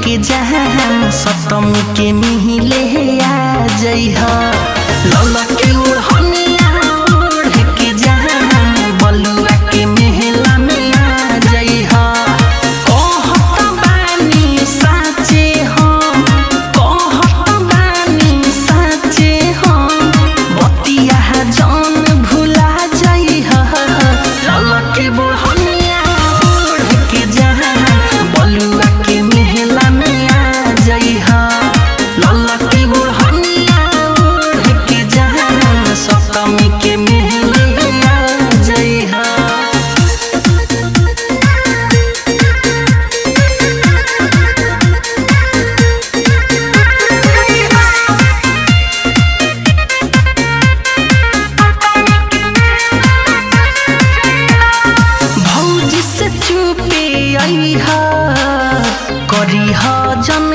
के जहान सप्तमी के मिहिले आ जइहा लौला के ओढ़निया ओढ़ के जहान बलुआ के मेहला में आ जइहा कहत बानी साचे हम कहत बानी साचे हम बतिया जान भुला जइहा लौला के ओढ़निया ओढ़ के जहान बलुआ के मेहला में आ जइहा लौला के ओढ़निया ओढ़ के जहान सप्तमी के मेहले आ जइहा। भौजी से चुपे आइहा करिहा जन